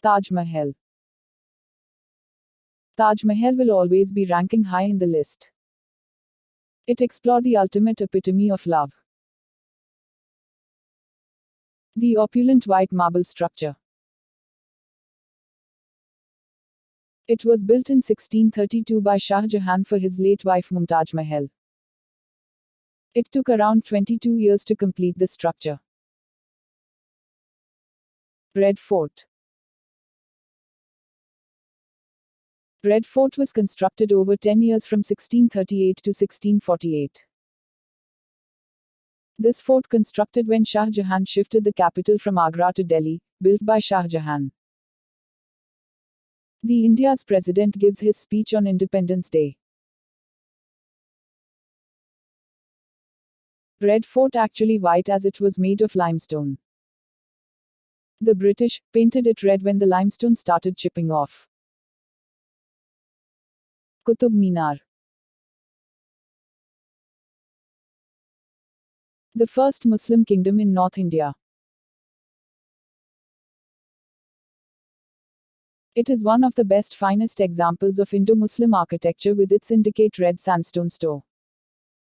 Taj Mahal. Taj Mahal will always be ranking high in the list. It explored the ultimate epitome of love. The opulent white marble structure. It was built in 1632 by Shah Jahan for his late wife Mumtaz Mahal. It took around 22 years to complete the structure. Red Fort. Red Fort was constructed over 10 years from 1638 to 1648. This fort, constructed when Shah Jahan shifted the capital from Agra to Delhi, built by Shah Jahan. The India's president gives his speech on Independence Day. Red Fort actually white as it was made of limestone. The British painted it red when the limestone started chipping off. Qutub Minar. The first Muslim kingdom in North India. It is one of the finest examples of Indo-Muslim architecture with its intricate red sandstone store.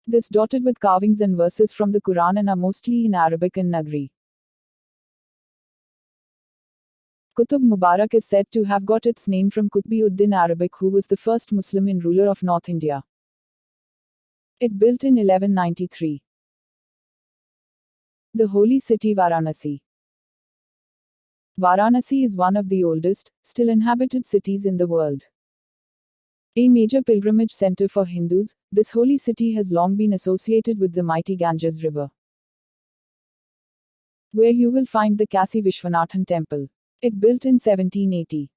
This dotted with carvings and verses from the Quran and are mostly in Arabic and Nagari. Qutb Mubarak is said to have got its name from Qutb-ud-Din Arabic, who was the first Muslim ruler of North India. It built in 1193. The holy city Varanasi. Varanasi is one of the oldest, still inhabited cities in the world. A major pilgrimage center for Hindus, this holy city has long been associated with the mighty Ganges River, where you will find the Kasi Vishwanathan temple. It built in 1780.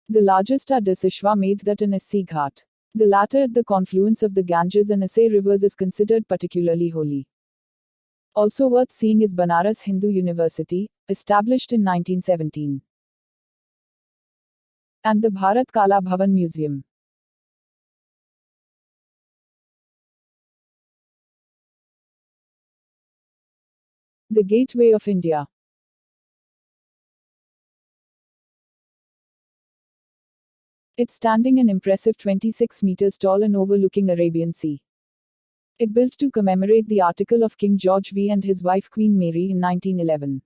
The largest are Dasishwamedh and Assi Ghat. The latter at the confluence of the Ganges and Asai rivers is considered particularly holy. Also worth seeing is Banaras Hindu University, established in 1917. And the Bharat Kala Bhavan Museum. The Gateway of India. It's standing an impressive 26 meters tall and overlooking Arabian Sea. It built to commemorate the article of King George V and his wife Queen Mary in 1911.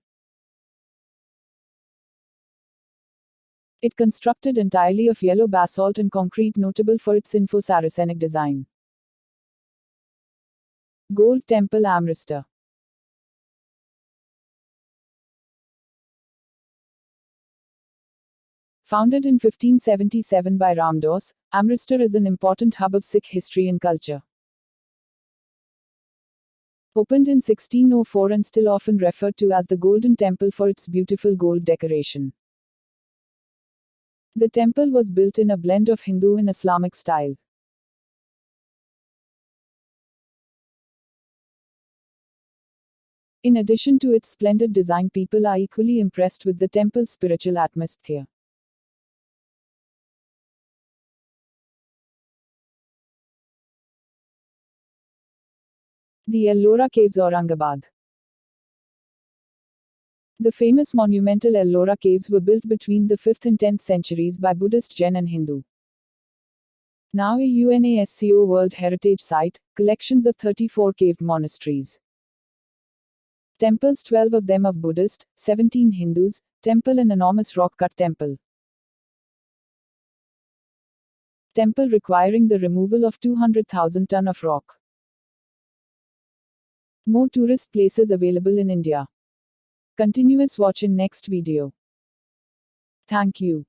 It constructed entirely of yellow basalt and concrete, notable for its Info-Saracenic design. Gold Temple Amritsar. Founded in 1577 by Ramdas, Amritsar is an important hub of Sikh history and culture. Opened in 1604 and still often referred to as the Golden Temple for its beautiful gold decoration. The temple was built in a blend of Hindu and Islamic style. In addition to its splendid design, people are equally impressed with the temple's spiritual atmosphere. The Ellora Caves, Aurangabad. The famous monumental Ellora Caves were built between the 5th and 10th centuries by Buddhist, Jain and Hindu. Now a UNESCO World Heritage Site, collections of 34 caved monasteries. Temples, 12 of them of Buddhist, 17 Hindus, temple an enormous rock-cut temple. Temple requiring the removal of 200,000 ton of rock. More tourist places available in India. Continuous watch in next video. Thank you.